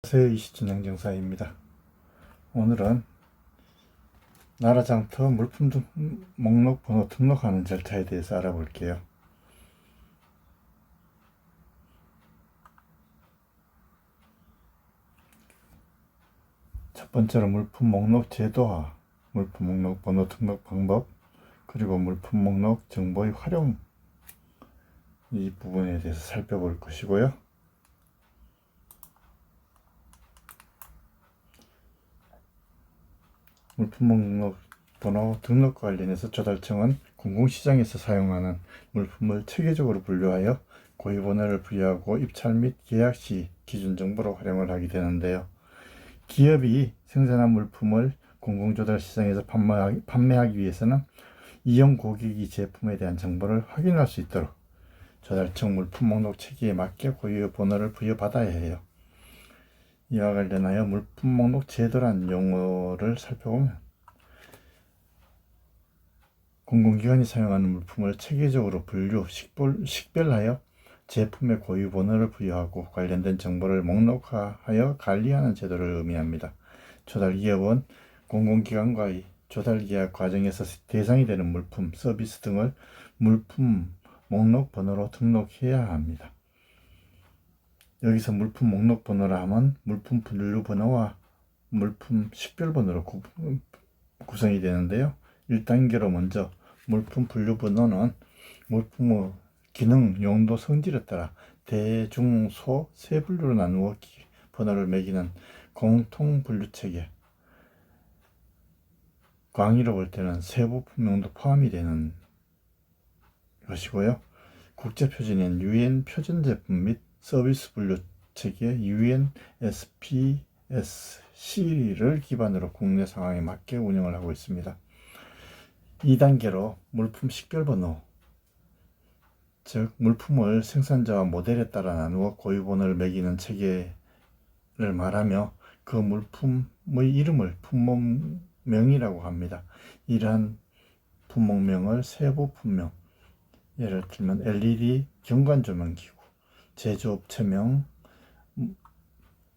안녕하세요. 이시진행정사입니다. 오늘은 나라장터 물품 목록 번호 등록하는 절차에 대해서 알아볼게요. 첫 번째로 물품 목록 제도화, 물품 목록 번호 등록 방법, 그리고 물품 목록 정보의 활용, 이 부분에 대해서 살펴볼 것이고요. 물품 목록 번호 등록 관련해서 조달청은 공공시장에서 사용하는 물품을 체계적으로 분류하여 고유번호를 부여하고 입찰 및 계약 시 기준 정보로 활용을 하게 되는데요. 기업이 생산한 물품을 공공조달시장에서 판매하기 위해서는 이용 고객이 제품에 대한 정보를 확인할 수 있도록 조달청 물품 목록 체계에 맞게 고유 번호를 부여받아야 해요. 이와 관련하여 물품 목록 제도란 용어를 살펴보면 공공기관이 사용하는 물품을 체계적으로 분류, 식별하여 제품의 고유 번호를 부여하고 관련된 정보를 목록화하여 관리하는 제도를 의미합니다. 조달기업은 공공기관과의 조달계약 과정에서 대상이 되는 물품, 서비스 등을 물품 목록 번호로 등록해야 합니다. 여기서 물품 목록 번호라 하면 물품 분류 번호와 물품 식별 번호로 구성이 되는데요. 1단계로 먼저 물품 분류 번호는 물품의 기능, 용도, 성질에 따라 대, 중, 소 세 분류로 나누어 번호를 매기는 공통 분류 체계. 광의로 볼 때는 세부 품명도 포함이 되는 것이고요. 국제 표준인 UN 표준 제품 및 서비스 분류 체계 UN SPSC를 기반으로 국내 상황에 맞게 운영을 하고 있습니다. 2단계로 물품 식별 번호, 즉 물품을 생산자와 모델에 따라 나누어 고유 번호를 매기는 체계를 말하며 그 물품의 이름을 품목명이라고 합니다. 이러한 품목명을 세부 품명, 예를 들면 LED 경관조명기구, 제조업체명,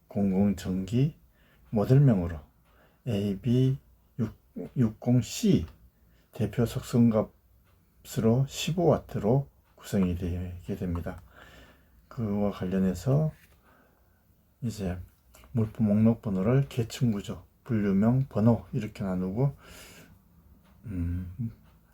공공전기, 모델명으로 AB60C 대표 속성값으로 15W로 구성이 되게 됩니다. 그와 관련해서 이제 물품 목록 번호를 계층구조, 분류명, 번호 이렇게 나누고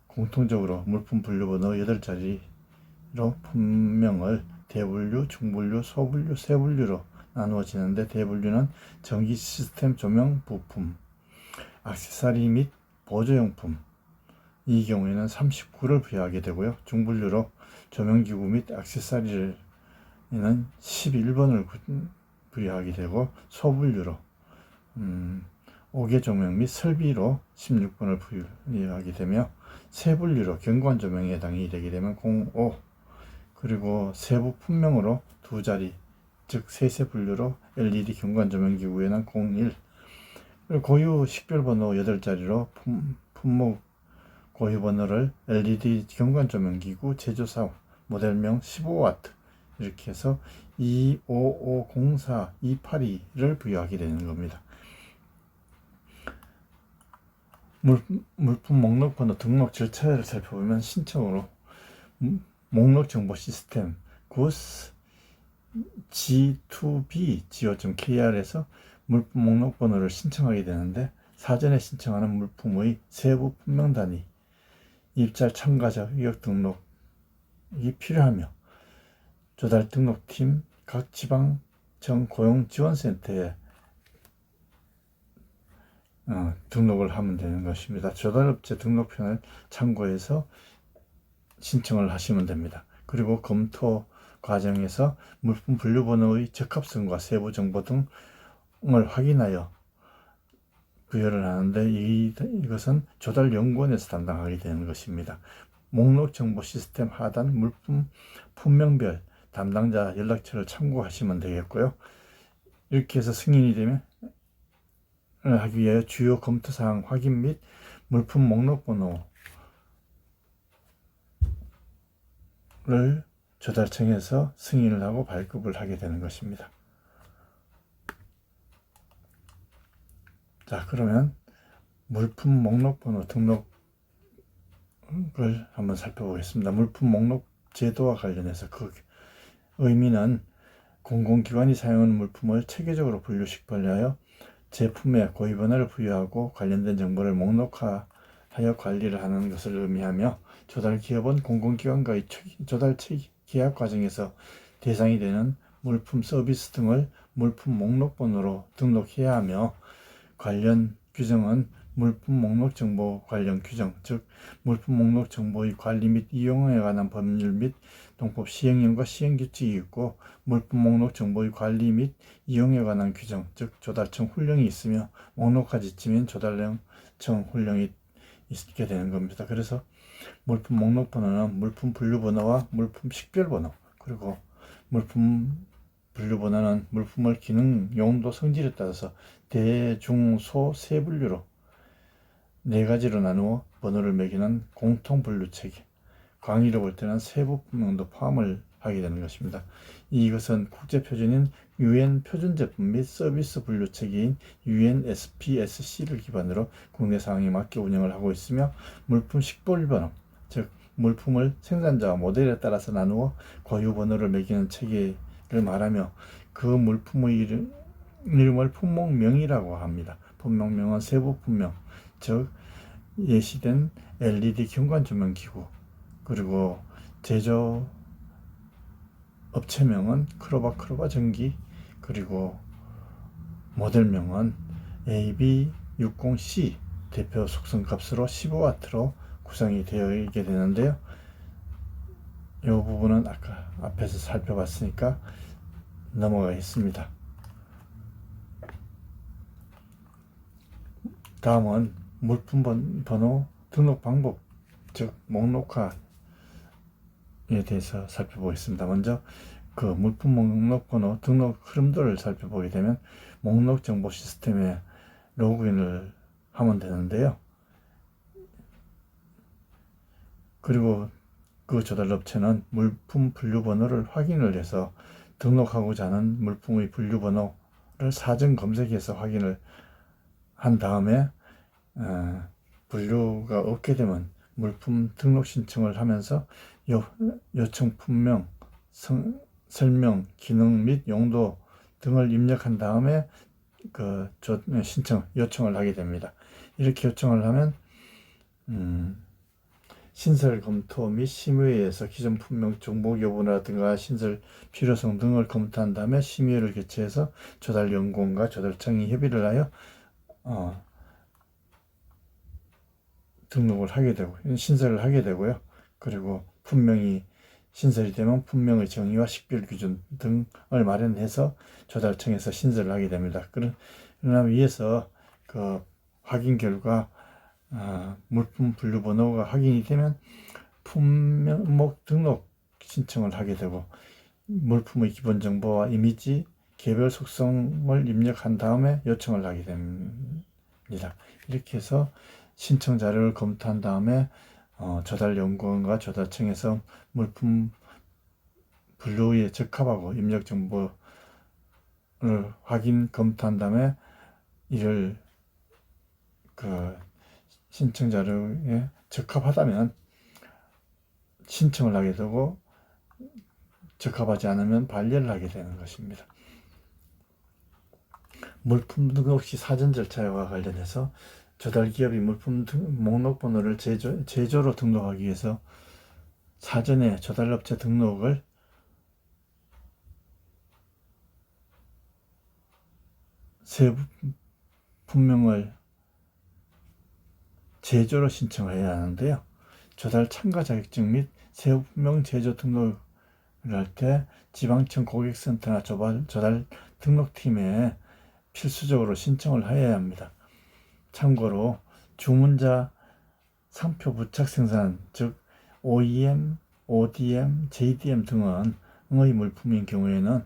공통적으로 물품 분류 번호 8자리로 품명을 대분류, 중분류, 소분류, 세분류로 나누어지는데 대분류는 전기 시스템 조명 부품, 액세서리 및 보조용품, 이 경우에는 39를 부여하게 되고요. 중분류로 조명기구 및 액세서리는 11번을 부여하게 되고 소분류로 5개 조명 및 설비로 16번을 부여하게 되며 세분류로 경관조명에 해당이 되게 되면 05, 그리고 세부 품명으로 2자리, 즉 세세 분류로 LED 경관조명기구에는 01, 그리고 고유 식별번호 8자리로 품목 고유 번호를 LED 경관조명기구 제조사 모델명 15W 이렇게 해서 25504, 282를 부여하게 되는 겁니다. 물품 목록 번호 등록 절차를 살펴보면 신청으로 목록 정보 시스템 GOS G2B go.kr에서 물품 목록 번호를 신청하게 되는데 사전에 신청하는 물품의 세부 품명 단위, 입찰 참가자 위력 등록이 필요하며 조달 등록팀 각 지방청 고용지원센터에 등록을 하면 되는 것입니다. 조달업체 등록편을 참고해서 신청을 하시면 됩니다. 그리고 검토 과정에서 물품 분류 번호의 적합성과 세부 정보 등을 확인하여 부여를 하는데 이것은 조달연구원에서 담당하게 되는 것입니다. 목록 정보 시스템 하단 물품 품명별 담당자 연락처를 참고하시면 되겠고요. 이렇게 해서 승인이 되면 하기 위하여 주요 검토사항 확인 및 물품 목록 번호를 조달청에서 승인을 하고 발급을 하게 되는 것입니다. 자, 그러면 물품 목록 번호 등록을 한번 살펴보겠습니다. 물품 목록 제도와 관련해서 그 의미는 공공기관이 사용하는 물품을 체계적으로 분류식별하여 제품의 고유번호를 부여하고 관련된 정보를 목록화하여 관리를 하는 것을 의미하며, 조달기업은 공공기관과의 조달 계약 과정에서 대상이 되는 물품, 서비스 등을 물품 목록번호로 등록해야 하며, 관련 규정은 물품 목록 정보 관련 규정, 즉 물품 목록 정보의 관리 및 이용에 관한 법률 및 동법 시행령과 시행규칙이 있고, 물품 목록 정보의 관리 및 이용에 관한 규정, 즉 조달청 훈령이 있으며, 목록화 지침인 조달청 훈령이 있게 되는 겁니다. 그래서 물품 목록 번호는 물품 분류 번호와 물품 식별 번호, 그리고 물품 분류 번호는 물품을 기능, 용도, 성질에 따라서 대, 중, 소, 세 분류로 네 가지로 나누어 번호를 매기는 공통 분류 체계, 광의로 볼 때는 세부 분명도 포함을 하게 되는 것입니다. 이것은 국제 표준인 UN 표준 제품 및 서비스 분류 체계인 UNSPSC를 기반으로 국내 상황에 맞게 운영을 하고 있으며, 물품 식별 번호, 즉 물품을 생산자와 모델에 따라서 나누어 고유 번호를 매기는 체계를 말하며, 그 물품의 이름을 품목명이라고 합니다. 품목명은 세부 품명, 즉 예시된 LED 경관 조명 기구, 그리고 제조 업체명은 크로바 전기, 그리고 모델명은 AB60C 대표 속성 값으로 15W로 구성이 되어 있게 되는데요. 이 부분은 아까 앞에서 살펴봤으니까 넘어가겠습니다. 다음은 물품 번호 등록 방법, 즉 목록화에 대해서 살펴보겠습니다. 먼저 그 물품 목록 번호 등록 흐름도를 살펴보게 되면, 목록 정보 시스템에 로그인을 하면 되는데요. 그리고 그 조달업체는 물품 분류 번호를 확인을 해서 등록하고자 하는 물품의 분류 번호를 사전 검색해서 확인을 한 다음에 분류가 없게 되면 물품 등록 신청을 하면서 요청 품명, 설명, 기능 및 용도 등을 입력한 다음에 요청을 하게 됩니다. 이렇게 요청을 하면 신설 검토 및 심의회에서 기존 품명 정보 여부라든가 신설 필요성 등을 검토한 다음에 심의회를 개최해서 조달연구원과 조달청이 협의를 하여 등록을 하게 되고 신설을 하게 되고요. 그리고 품명이 신설이 되면 품명의 정의와 식별 기준 등을 마련해서 조달청에서 신설을 하게 됩니다. 그러나 위에서 그 확인 결과 물품 분류 번호가 확인이 되면 품목 등록 신청을 하게 되고, 물품의 기본 정보와 이미지, 개별 속성을 입력한 다음에 요청을 하게 됩니다. 이렇게 해서 신청 자료를 검토한 다음에 조달연구원과 조달청에서 물품 분류에 적합하고 입력 정보를 확인 검토한 다음에 이를 신청 자료에 적합하다면 신청을 하게 되고, 적합하지 않으면 반려를 하게 되는 것입니다. 물품 등록 시 사전 절차와 관련해서 조달기업이 물품 목록 번호를 제조로 등록하기 위해서 사전에 조달업체 등록을 세부 품명을 제조로 신청해야 하는데요. 조달 참가 자격증 및 세부 품명 제조 등록을 할 때 지방청 고객센터나 조달 등록팀에 필수적으로 신청을 해야 합니다. 참고로 주문자 상표 부착 생산, 즉 OEM, ODM, JDM 등은 의 물품인 경우에는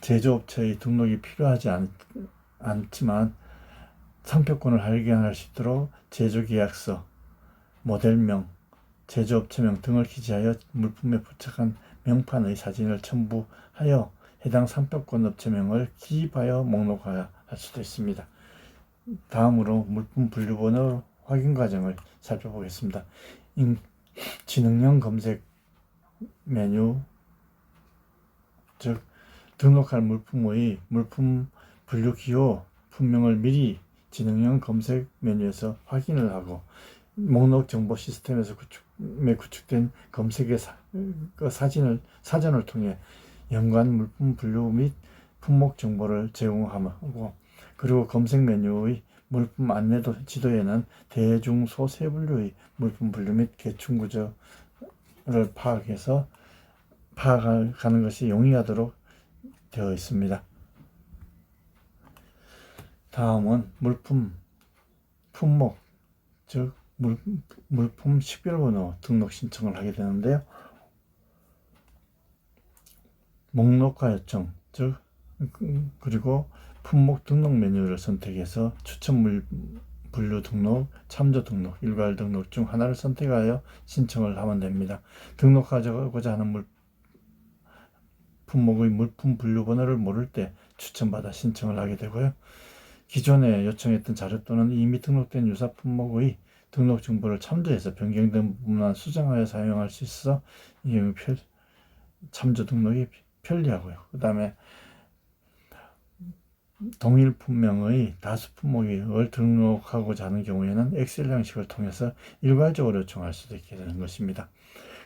제조업체의 등록이 필요하지 않지만 상표권을 발견할 수 있도록 제조계약서, 모델명, 제조업체명 등을 기재하여 물품에 부착한 명판의 사진을 첨부하여 해당 상표권 업체명을 기입하여 목록화하여 할 수도 있습니다. 다음으로 물품 분류 번호 확인 과정을 살펴보겠습니다. 지능형 검색 메뉴, 즉 등록할 물품의 물품 분류 기호 품명을 미리 지능형 검색 메뉴에서 확인을 하고, 목록 정보 시스템에서 구축된 검색의 사전을 통해 연관 물품 분류 및 품목 정보를 제공하고, 그리고 검색 메뉴의 물품 안내 지도에는 대중 소세 분류의 물품 분류 및 계층 구조를 파악하는 것이 용이하도록 되어 있습니다. 다음은 품목, 즉 물품 식별번호 등록 신청을 하게 되는데요. 목록화 요청, 즉 그리고 품목 등록 메뉴를 선택해서 추천 분류 등록, 참조 등록, 일괄 등록 중 하나를 선택하여 신청을 하면 됩니다. 등록하고자 하는 품목의 물품 분류 번호를 모를 때 추천받아 신청을 하게 되고요. 기존에 요청했던 자료 또는 이미 등록된 유사 품목의 등록 정보를 참조해서 변경된 부분만 수정하여 사용할 수 있어 참조 등록이 편리하고요. 그 다음에 동일 품명의 다수 품목을 등록하고자 하는 경우에는 엑셀 형식을 통해서 일괄적으로 요청할 수도 있게 되는 것입니다.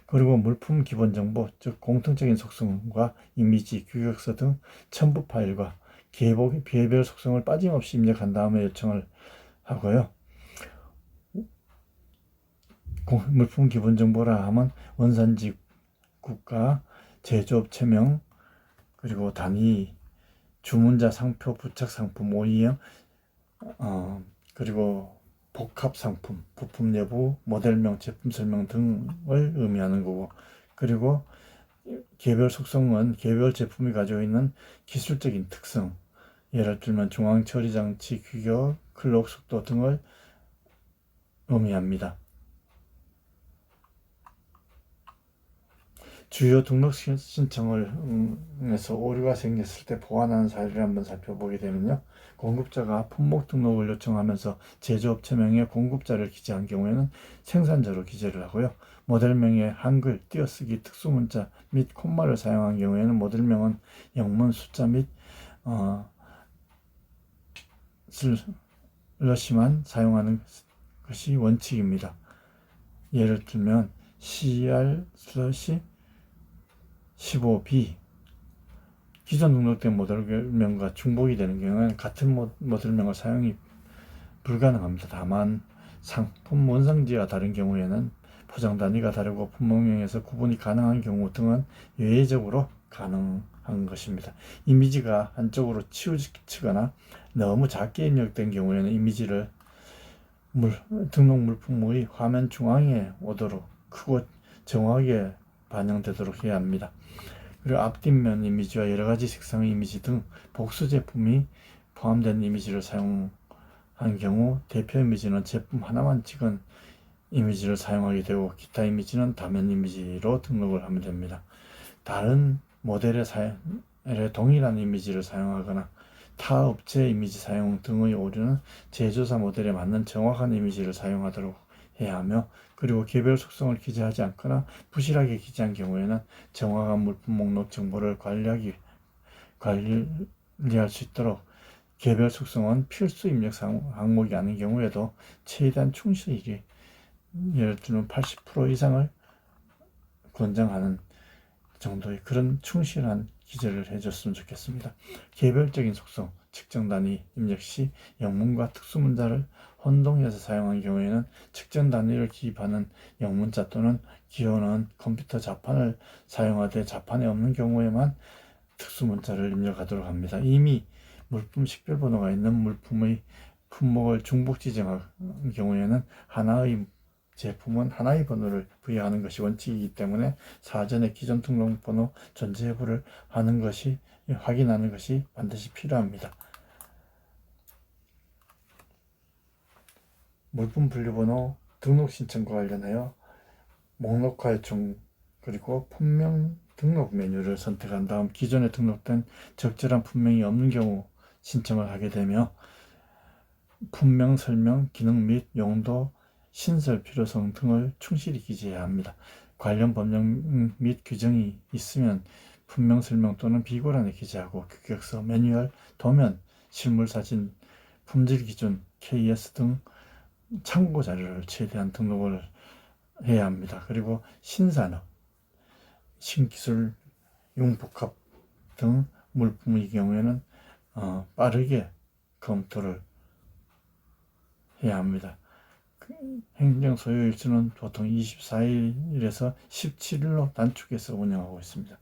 그리고 물품 기본 정보, 즉 공통적인 속성과 이미지, 규격서 등 첨부 파일과 개별 속성을 빠짐없이 입력한 다음에 요청을 하고요. 물품 기본 정보라 하면 원산지, 국가, 제조업체명, 그리고 단위, 주문자, 상표, 부착 상품, OEM, 그리고 복합 상품, 부품 여부, 모델명, 제품 설명 등을 의미하는 거고, 그리고 개별 속성은 개별 제품이 가지고 있는 기술적인 특성, 예를 들면 중앙 처리 장치 규격, 클럭 속도 등을 의미합니다. 주요 등록 신청을 해서 오류가 생겼을 때 보완하는 사례를 한번 살펴보게 되면요. 공급자가 품목 등록을 요청하면서 제조업체명에 공급자를 기재한 경우에는 생산자로 기재를 하고요. 모델명에 한글, 띄어쓰기, 특수문자 및 콤마를 사용한 경우에는 모델명은 영문, 숫자 및 슬러시만 사용하는 것이 원칙입니다. 예를 들면 CR/15B 기존 등록된 모델명과 중복이 되는 경우에는 같은 모델명을 사용이 불가능합니다. 다만 상품 원상지가 다른 경우에는 포장 단위가 다르고 품목명에서 구분이 가능한 경우 등은 예외적으로 가능한 것입니다. 이미지가 한쪽으로 치우치거나 너무 작게 입력된 경우에는 이미지를 등록 물품의 화면 중앙에 오도록 크고 정확하게 반영되도록 해야 합니다. 그리고 앞뒷면 이미지와 여러가지 색상의 이미지 등 복수 제품이 포함된 이미지를 사용한 경우 대표 이미지는 제품 하나만 찍은 이미지를 사용하게 되고, 기타 이미지는 다면 이미지로 등록을 하면 됩니다. 다른 모델의 동일한 이미지를 사용하거나 타 업체 이미지 사용 등의 오류는 제조사 모델에 맞는 정확한 이미지를 사용하도록 해야 하며, 그리고 개별 속성을 기재하지 않거나 부실하게 기재한 경우에는 정확한 물품 목록 정보를 관리할 수 있도록 개별 속성은 필수 입력 항목이 아닌 경우에도 최대한 충실히, 예를 들면 80% 이상을 권장하는 정도의 그런 충실한 기재를 해줬으면 좋겠습니다. 개별적인 속성, 측정 단위 입력 시 영문과 특수문자를 혼동해서 사용한 경우에는 측정 단위를 기입하는 영문자 또는 기호는 컴퓨터 자판을 사용하되 자판에 없는 경우에만 특수문자를 입력하도록 합니다. 이미 물품 식별번호가 있는 물품의 품목을 중복 지정한 경우에는 하나의 제품은 하나의 번호를 부여하는 것이 원칙이기 때문에 사전에 기존 등록번호 존재 여부를 확인하는 것이 반드시 필요합니다. 물품 분류번호 등록 신청과 관련하여 목록화 요청 그리고 품명 등록 메뉴를 선택한 다음 기존에 등록된 적절한 품명이 없는 경우 신청을 하게 되며 품명, 설명, 기능 및 용도, 신설 필요성 등을 충실히 기재해야 합니다. 관련 법령 및 규정이 있으면 품명, 설명 또는 비고란에 기재하고 규격서, 매뉴얼, 도면, 실물 사진, 품질 기준, KS 등 참고 자료를 최대한 등록을 해야 합니다. 그리고 신산업, 신기술, 융복합 등 물품의 경우에는 빠르게 검토를 해야 합니다. 행정 소요일수는 보통 24일에서 17일로 단축해서 운영하고 있습니다.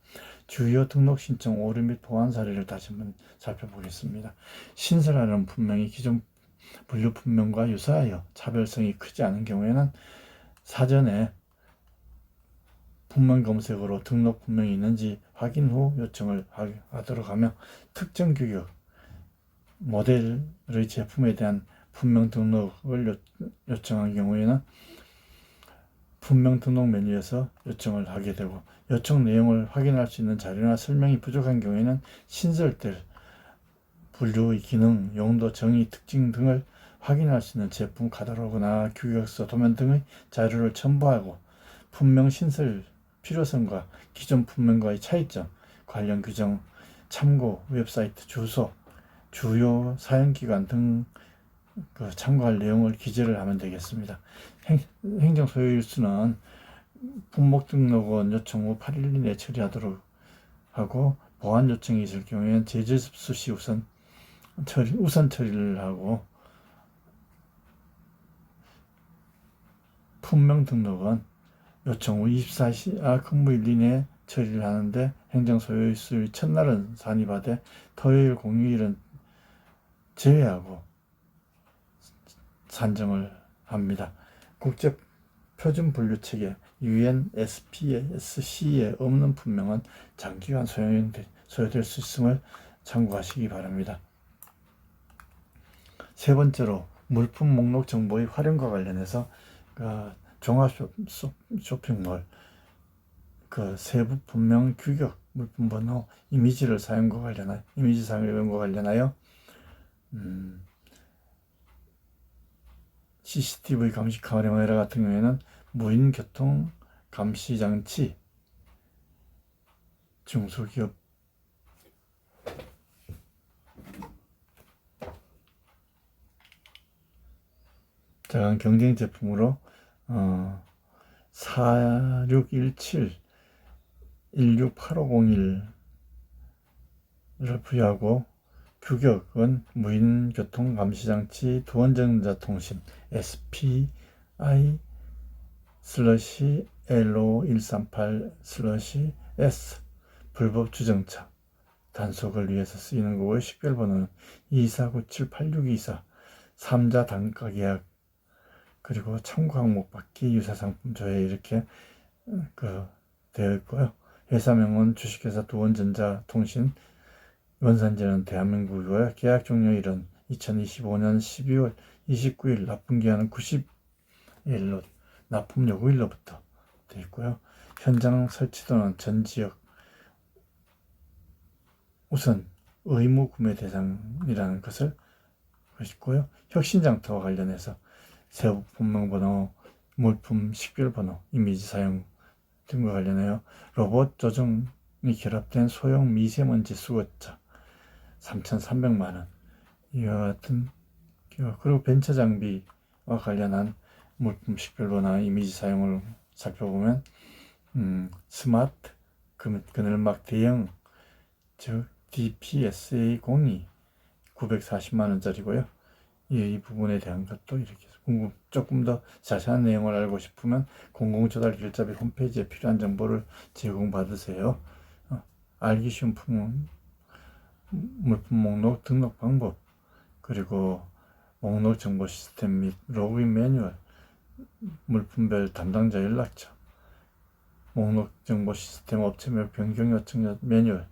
주요 등록 신청 오류 및 보완 사례를 다시 한번 살펴보겠습니다. 신설하는 품명이 기존 분류 품명과 유사하여 차별성이 크지 않은 경우에는 사전에 품명 검색으로 등록 품명이 있는지 확인 후 요청을 하도록 하며, 특정 규격 모델의 제품에 대한 품명 등록을 요청한 경우에는 품명 등록 메뉴에서 요청을 하게 되고, 요청 내용을 확인할 수 있는 자료나 설명이 부족한 경우에는 신설될 분류의 기능, 용도, 정의, 특징 등을 확인할 수 있는 제품 카탈로그나 규격서, 도면 등의 자료를 첨부하고 품명 신설 필요성과 기존 품명과의 차이점, 관련 규정, 참고 웹사이트 주소, 주요 사용기간 등 참고할 내용을 기재를 하면 되겠습니다. 행정 소요일수는 품목 등록원 요청 후 8일 이내 처리하도록 하고, 보완 요청이 있을 경우에는 제재접수 시 우선 처리를 하고, 품명 등록은 요청 후 24시간 근무일 이내 처리를 하는데, 행정 소요일수의 첫날은 산입하되 토요일 공휴일은 제외하고 산정을 합니다. 국제 표준 분류 체계 UNSPSC에 없는 품명은 장기간 소요될 수 있음을 참고하시기 바랍니다. 세 번째로 물품 목록 정보의 활용과 관련해서 종합 쇼핑몰 세부 품명, 규격, 물품 번호, 이미지 사용과 관련하여 CCTV 감시 카메라 같은 경우에는 무인 교통 감시 장치, 중소기업 작은 경쟁 제품으로 4617 168501을 부여하고, 규격은 무인 교통 감시 장치 두원전자통신 SPI/LO138/S 불법 주정차 단속을 위해서 쓰이는 거고요. 식별번호는 24978624 3자 단가 계약, 그리고 참고 항목 받기, 유사상품 조회 이렇게 되어 있고요. 회사명은 주식회사 두원전자통신, 원산지는 대한민국이고요. 계약 종료일은 2025년 12월 29일, 납품기한은 90일로 납품 요구일로부터 되어 있고요. 현장 설치도는 전 지역 우선 의무 구매 대상이라는 것을 있고요. 혁신장터와 관련해서 세부 품명번호, 물품 식별번호, 이미지 사용 등과 관련하여 로봇 조종이 결합된 소형 미세먼지 수거차 3,300만원, 이와 같은, 그리고 벤처 장비와 관련한 물품 식별번호나 이미지 사용을 살펴보면 스마트 그늘막 대형, 즉 DPSA02 940만원짜리고요. 이 부분에 대한 것도 이렇게 조금 더 자세한 내용을 알고 싶으면 공공조달결제비 홈페이지에 필요한 정보를 제공받으세요. 알기 쉬운 물품 목록 등록 방법, 그리고 목록 정보 시스템 및 로그인 매뉴얼, 물품별 담당자 연락처, 목록 정보 시스템 업체명 변경 요청 매뉴얼,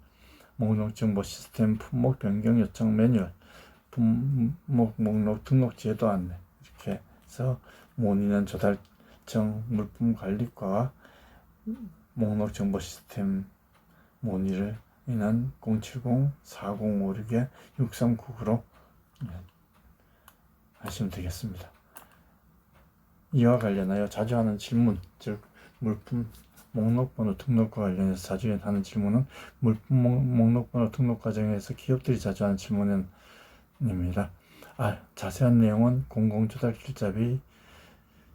목록 정보 시스템 품목 변경 요청 매뉴얼, 품목 목록 등록 제도 안내, 이렇게 해서 문의는 조달청 물품 관리과와 목록 정보 시스템 문의를 인은 070-4056-6399로 하시면 되겠습니다. 이와 관련하여 자주 하는 질문, 즉 물품 목록번호 등록과 관련해서 자주 하는 질문은 물품 목록번호 등록 과정에서 기업들이 자주 하는 질문입니다. 자세한 내용은 공공조달길잡이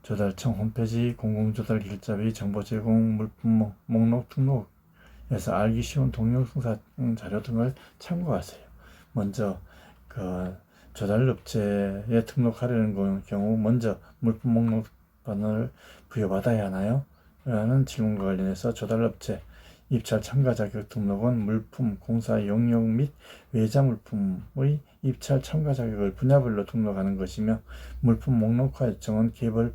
조달청 홈페이지 공공조달길잡이 정보 제공 물품 목록 등록에서 알기 쉬운 동영상 자료 등을 참고하세요. 먼저 조달업체에 등록하려는 경우 먼저 물품 목록번호를 부여받아야 하나요? 라는 질문과 관련해서 조달업체 입찰 참가 자격 등록은 물품, 공사 용역 및 외자 물품의 입찰 참가 자격을 분야별로 등록하는 것이며, 물품 목록화 요청은 개별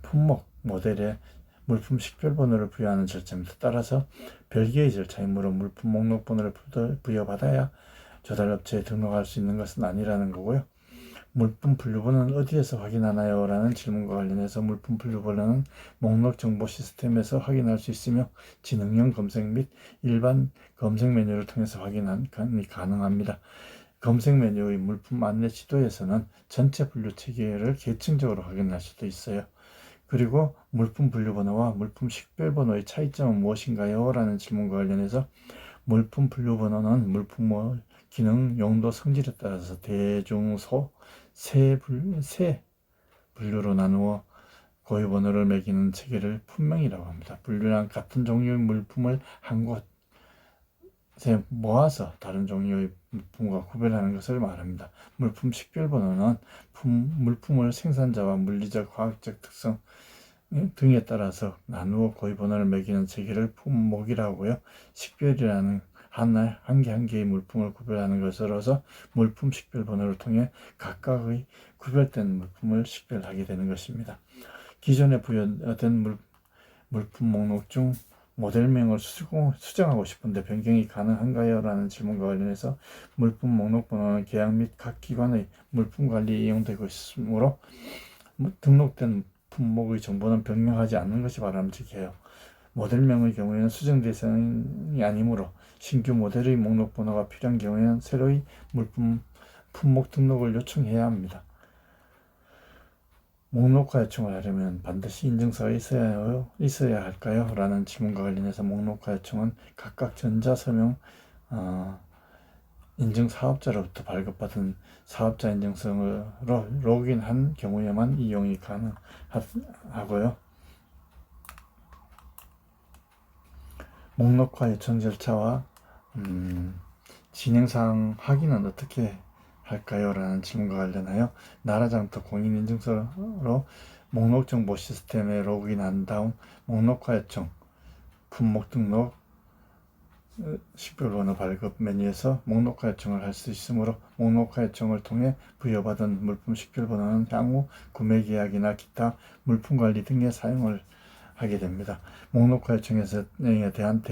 품목 모델에 물품 식별번호를 부여하는 절차입니다. 따라서 별개의 절차이므로 물품 목록번호를 부여받아야 조달업체에 등록할 수 있는 것은 아니라는 거고요. 물품 분류번호는 어디에서 확인하나요? 라는 질문과 관련해서 물품 분류번호는 목록 정보 시스템에서 확인할 수 있으며, 지능형 검색 및 일반 검색 메뉴를 통해서 확인이 가능합니다. 검색 메뉴의 물품 안내 지도에서는 전체 분류 체계를 계층적으로 확인할 수도 있어요. 그리고 물품 분류번호와 물품 식별번호의 차이점은 무엇인가요? 라는 질문과 관련해서 물품 분류번호는 물품 기능, 용도, 성질에 따라서 대, 중, 소, 세 분류로 나누어 고유번호를 매기는 체계를 품명이라고 합니다. 분류란 같은 종류의 물품을 한 곳에 모아서 다른 종류의 물품과 구별하는 것을 말합니다. 물품 식별번호는 물품을 생산자와 물리적, 과학적 특성 등에 따라서 나누어 고유번호를 매기는 체계를 품목이라고 하고요. 식별이라는 한 개의 물품을 구별하는 것으로서 물품 식별번호를 통해 각각의 구별된 물품을 식별하게 되는 것입니다. 기존에 부여된 물품 목록 중 모델명을 수정하고 싶은데 변경이 가능한가요? 라는 질문과 관련해서 물품 목록번호는 계약 및 각 기관의 물품 관리에 이용되고 있으므로 등록된 품목의 정보는 변경하지 않는 것이 바람직해요. 모델명의 경우에는 수정 대상이 아니므로 신규 모델의 목록 번호가 필요한 경우에는 새로이 품목 등록을 요청해야 합니다. 목록화 요청을 하려면 반드시 인증서가 있어야 할까요? 라는 질문과 관련해서 목록화 요청은 각각 전자서명 인증 사업자로부터 발급받은 사업자 인증서로 로그인한 경우에만 이용이 가능하고요. 목록화 요청 절차와 진행사항 확인은 어떻게 할까요? 라는 질문과 관련하여 나라장터 공인인증서로 목록정보 시스템에 로그인한 다음 목록화 요청, 품목 등록, 식별번호 발급 메뉴에서 목록화 요청을 할 수 있으므로 목록화 요청을 통해 부여받은 물품 식별번호는 향후 구매 계약이나 기타 물품 관리 등에 사용을 하게 됩니다. 목록화 요청에서 대한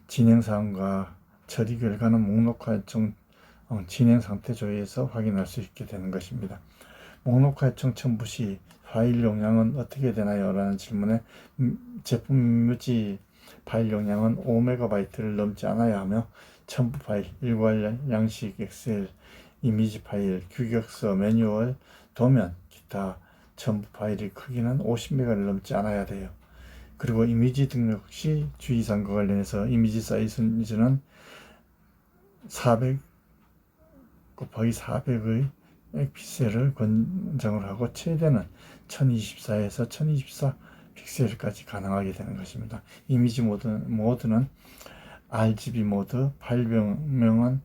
진행사항과 처리 결과는 목록화 요청 진행 상태 조회에서 확인할 수 있게 되는 것입니다. 목록화 요청 첨부 시 파일 용량은 어떻게 되나요? 라는 질문에 제품 묘지 파일 용량은 5MB를 넘지 않아야 하며, 첨부 파일, 일괄 양식 엑셀, 이미지 파일, 규격서, 매뉴얼, 도면, 기타 첨부 파일의 크기는 50MB를 넘지 않아야 돼요. 그리고 이미지 등록 시 주의사항과 관련해서 이미지 사이즈는 400 곱하기 400의 픽셀을 권장을 하고, 최대는 1024에서 1024 픽셀까지 가능하게 되는 것입니다. 이미지 모드는 RGB 모드, 파일명은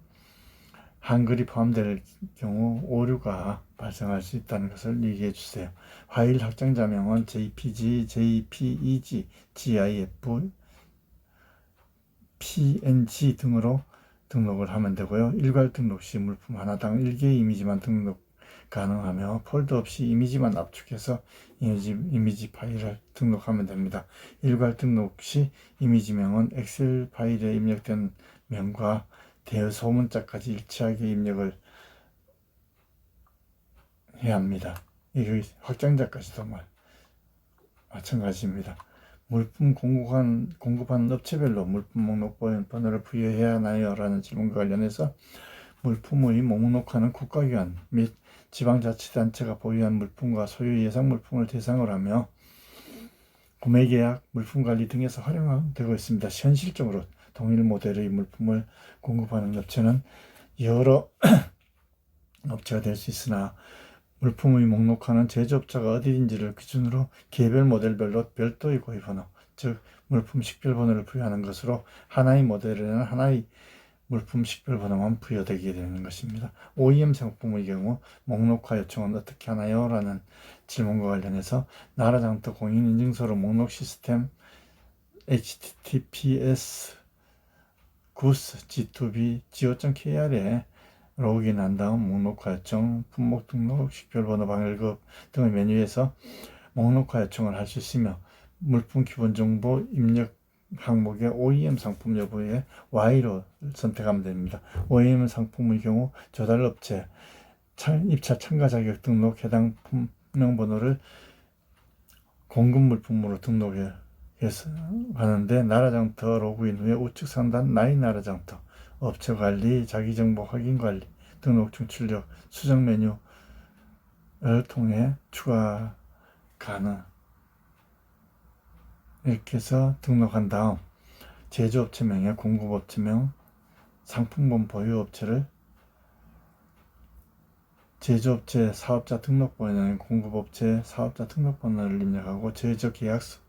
한글이 포함될 경우 오류가 발생할 수 있다는 것을 얘기해 주세요. 파일 확장자명은 JPG, JPEG, GIF, PNG 등으로 등록을 하면 되고요. 일괄 등록 시 물품 하나당 1개의 이미지만 등록 가능하며, 폴더 없이 이미지만 압축해서 이미지 파일을 등록하면 됩니다. 일괄 등록 시 이미지명은 엑셀 파일에 입력된 명과 대여 소문자까지 일치하게 입력을 해야 합니다. 이 확장자까지도 마찬가지입니다. 물품 공급하는 업체별로 물품 목록 번호를 부여해야 하나요? 라는 질문과 관련해서 물품의 목록화는 국가기관 및 지방자치단체가 보유한 물품과 소유 예상 물품을 대상으로 하며 구매계약, 물품관리 등에서 활용되고 있습니다. 현실적으로 동일 모델의 물품을 공급하는 업체는 여러 업체가 될 수 있으나 물품의 목록화는 제조업자가 어디인지를 기준으로 개별 모델별로 별도의 고유번호, 즉 물품 식별번호를 부여하는 것으로 하나의 모델에는 하나의 물품 식별번호만 부여되게 되는 것입니다. OEM 상품의 경우 목록화 요청은 어떻게 하나요? 라는 질문과 관련해서 나라장터 공인인증서로 목록 시스템 https goods g2b go.kr에 로그인한 다음 목록화 요청, 품목 등록, 식별번호 방열급 등의 메뉴에서 목록화 요청을 할 수 있으며 물품 기본정보 입력 항목의 OEM 상품 여부에 Y로 선택하면 됩니다. OEM 상품의 경우 조달업체, 입찰 참가 자격 등록, 해당 품명번호를 공급 물품으로 등록해서 하는데 나라장터 로그인 후에 우측 상단 나의 나라장터 업체 관리, 자기정보 확인 관리, 등록증 출력, 수정 메뉴를 통해 추가 가능. 이렇게 해서 등록한 다음 제조업체명에 공급업체명, 상품본 보유업체를 제조업체 사업자 등록번호에는 공급업체 사업자 등록번호를 입력하고 제조계약서,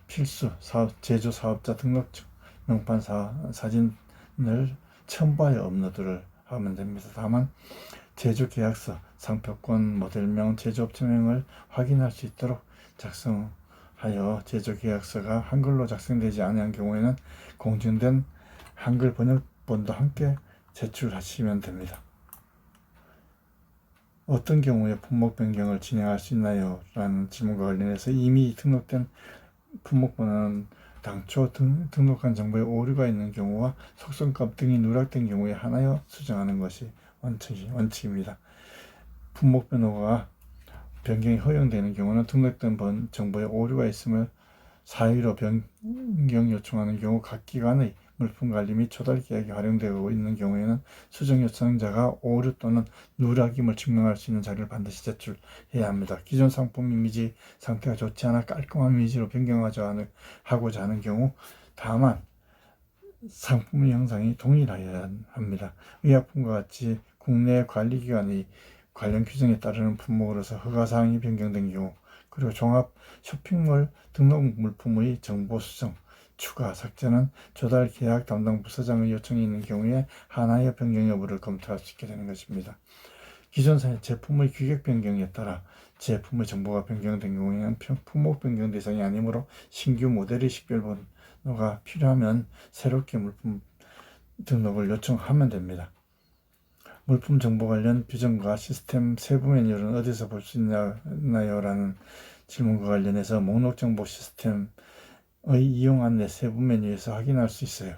필수 제조 사업자 등록증, 명판 사진을 첨부하여 업로드를 하면 됩니다. 다만 제조계약서, 상표권, 모델명, 제조업체명을 확인할 수 있도록 작성하여 제조계약서가 한글로 작성되지 않은 경우에는 공증된 한글 번역본도 함께 제출하시면 됩니다. 어떤 경우에 품목 변경을 진행할 수 있나요? 라는 질문과 관련해서 이미 등록된 품목번호는 당초 등록한 정보에 오류가 있는 경우와 속성값 등이 누락된 경우에 하나여 수정하는 것이 원칙입니다. 품목 변경이 허용되는 경우는 등록된 정보에 오류가 있음을 사유로 변경 요청하는 경우 각 기관의 물품관리 및 조달계약이 활용되고 있는 경우에는 수정 요청자가 오류 또는 누락임을 증명할 수 있는 자료를 반드시 제출해야 합니다. 기존 상품 이미지 상태가 좋지 않아 깔끔한 이미지로 변경하고자 하는 경우 다만 상품의 형상이 동일하여야 합니다. 의약품과 같이 국내 관리기관의 관련 규정에 따르는 품목으로서 허가사항이 변경된 경우 그리고 종합 쇼핑몰 등록 물품의 정보 수정, 추가, 삭제는 조달 계약 담당 부서장의 요청이 있는 경우에 하나의 변경 여부를 검토할 수 있게 되는 것입니다. 기존 제품의 규격 변경에 따라 제품의 정보가 변경된 경우에는 품목 변경 대상이 아니므로 신규 모델의 식별번호가 필요하면 새롭게 물품 등록을 요청하면 됩니다. 물품 정보 관련 규정과 시스템 세부 메뉴는 어디서 볼 수 있나요? 라는 질문과 관련해서 목록 정보 시스템의 이용 안내 세부 메뉴에서 확인할 수 있어요.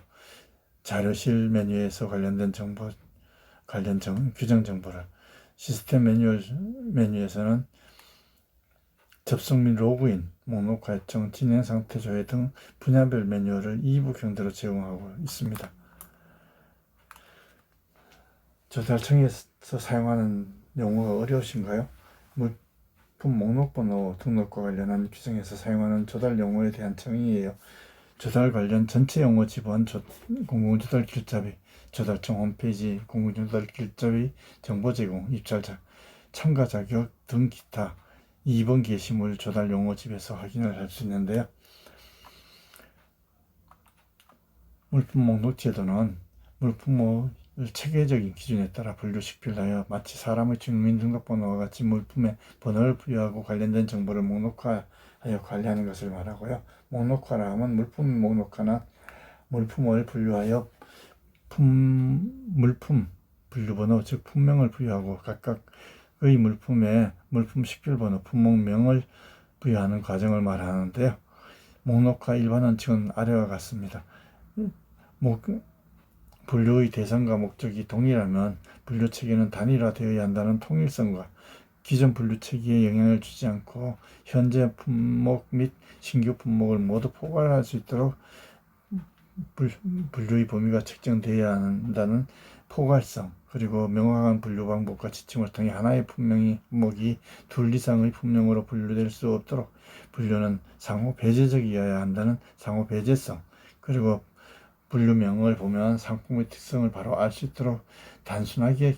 자료실 메뉴에서 관련 규정 정보를 시스템 메뉴에서는 접속 및 로그인, 목록 활성, 진행 상태 조회 등 분야별 메뉴를 2부 경대로 제공하고 있습니다. 조달청에서 사용하는 용어가 어려우신가요? 물품 목록번호 등록과 관련한 규정에서 사용하는 조달 용어에 대한 정의예요. 조달 관련 전체 용어 집원, 공공조달길잡이, 조달청 홈페이지, 공공조달길잡이 정보 제공, 입찰자, 참가 자격 등 기타 2번 게시물 조달 용어집에서 확인을 할 수 있는데요. 물품 목록 제도는 물품의 체계적인 기준에 따라 분류 식별하여 마치 사람의 주민등록번호와 같이 물품에 번호를 부여하고 관련된 정보를 목록화하여 관리하는 것을 말하고요. 목록화라 하면 물품 목록화나 물품을 분류하여 물품 분류번호 즉 품명을 부여하고 각각의 물품에 물품 식별번호 품목명을 부여하는 과정을 말하는데요. 목록화 일반 원칙은 아래와 같습니다. 분류의 대상과 목적이 동일하면 분류 체계는 단일화되어야 한다는 통일성과 기존 분류 체계에 영향을 주지 않고 현재 품목 및 신규 품목을 모두 포괄할 수 있도록 분류의 범위가 책정되어야 한다는 포괄성, 그리고 명확한 분류 방법과 지침을 통해 하나의 품목이 둘 이상의 품목으로 분류될 수 없도록 분류는 상호 배제적이어야 한다는 상호 배제성, 그리고 분류명을 보면 상품의 특성을 바로 알 수 있도록 단순하게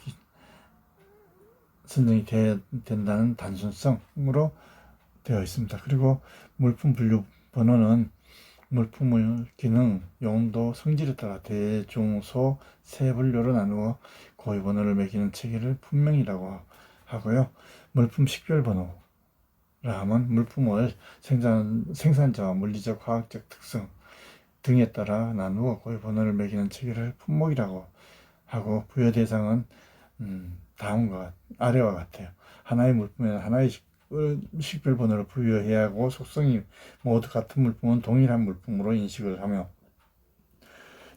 선정이 된다는 단순성으로 되어 있습니다. 그리고 물품 분류 번호는 물품의 기능, 용도, 성질에 따라 대, 중, 소, 세 분류로 나누어 고유 번호를 매기는 체계를 품명이라고 하고요. 물품 식별 번호라 하면 물품을 생산자와 물리적, 화학적 특성 등에 따라 나누어 고유 번호를 매기는 체계를 품목이라고 하고, 부여 대상은 다음과 아래와 같아요. 하나의 물품에는 하나의 식별 번호를 부여해야 하고, 속성이 모두 같은 물품은 동일한 물품으로 인식을 하며,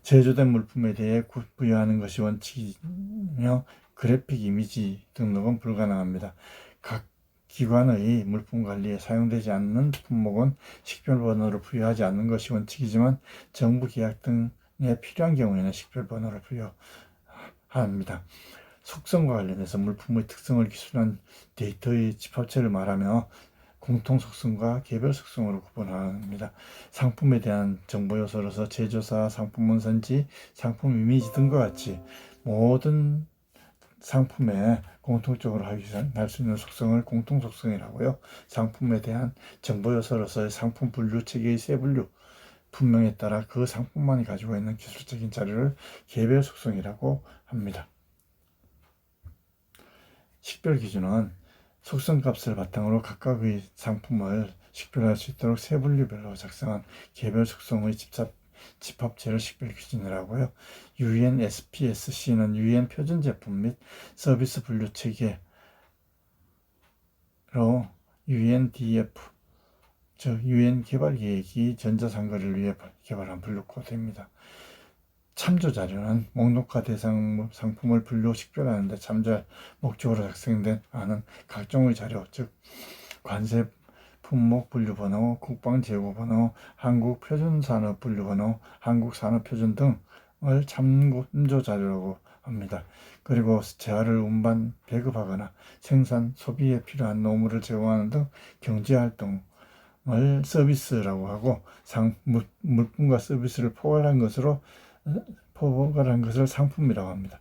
제조된 물품에 대해 부여하는 것이 원칙이며 그래픽 이미지 등록은 불가능합니다. 각 기관의 물품 관리에 사용되지 않는 품목은 식별 번호를 부여하지 않는 것이 원칙이지만 정부 계약 등에 필요한 경우에는 식별 번호를 부여합니다. 속성과 관련해서 물품의 특성을 기술한 데이터의 집합체를 말하며 공통 속성과 개별 속성으로 구분합니다. 상품에 대한 정보 요소로서 제조사, 상품 원산지, 상품 이미지 등과 같이 모든 상품에 공통적으로 할 수 있는 속성을 공통 속성이라고요. 상품에 대한 정보 요소로서의 상품 분류 체계의 세 분류 품명에 따라 그 상품만이 가지고 있는 기술적인 자료를 개별 속성이라고 합니다. 식별 기준은 속성값을 바탕으로 각각의 상품을 식별할 수 있도록 세 분류별로 작성한 개별 속성의 집합체를 식별 기준이라고요. UNSPSC는 UN 표준 제품 및 서비스 분류 체계로 UNDF, 즉 UN 개발 계획이 전자상거래를 위해 개발한 분류 코드입니다. 참조 자료는 목록화 대상 상품을 분류 식별하는 데 참조할 목적으로 작성된 각종의 자료, 즉 관세 품목 분류 번호, 국방 재고 번호, 한국 표준 산업 분류 번호, 한국 산업 표준 등을 참조 자료라고 합니다. 그리고 재화를 운반, 배급하거나 생산, 소비에 필요한 노무를 제공하는 등 경제 활동을 서비스라고 하고, 물품과 서비스를 포괄한 것을 상품이라고 합니다.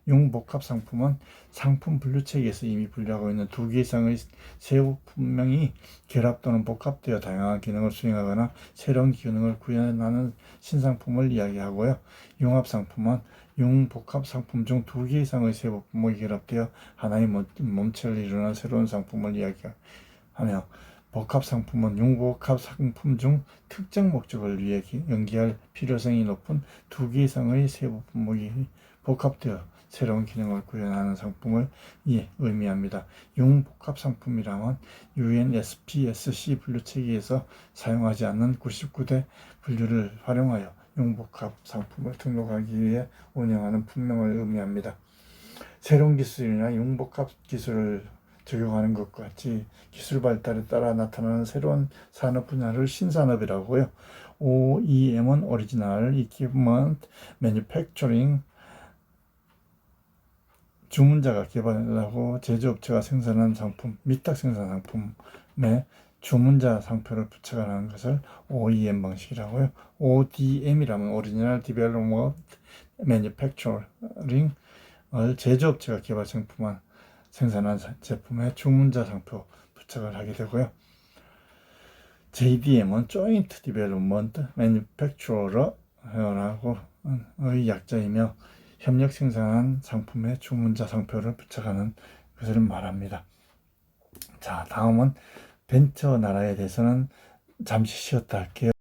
융복합 상품은 상품 분류 체계에서 이미 분류하고 있는 두 개 이상의 세부 품명이 결합 또는 복합되어 다양한 기능을 수행하거나 새로운 기능을 구현하는 신상품을 이야기하고요. 융합 상품은 융복합 상품 중 두 개 이상의 세부 품목이 결합되어 하나의 몸체를 이루는 새로운 상품을 이야기하며, 복합 상품은 융복합 상품 중 특정 목적을 위해 연기할 필요성이 높은 두 개 이상의 세부 품목이 복합되어 새로운 기능을 구현하는 상품을 의미합니다. 융복합 상품이라면 UNSPSC 분류 체계에서 사용하지 않는 99대 분류를 활용하여 융복합 상품을 등록하기 위해 운영하는 품명을 의미합니다. 새로운 기술이나 융복합 기술을 적용하는 것과 같이 기술 발달에 따라 나타나는 새로운 산업 분야를 신산업이라고요. OEM은 Original Equipment Manufacturing, 주문자가 개발하고 제조업체가 생산한 상품, 위탁 생산 상품에 주문자 상표를 붙여가는 것을 OEM 방식이라고요. ODM이라면 Original Development Manufacturing, 제조업체가 개발 상품만 생산한 제품에 주문자 상표 부착을 하게 되고요. JDM은 Joint Development Manufacturer라고의 약자이며 협력 생산한 상품에 주문자 상표를 부착하는 것을 말합니다. 자, 다음은 벤처 나라에 대해서는 잠시 쉬었다 할게요.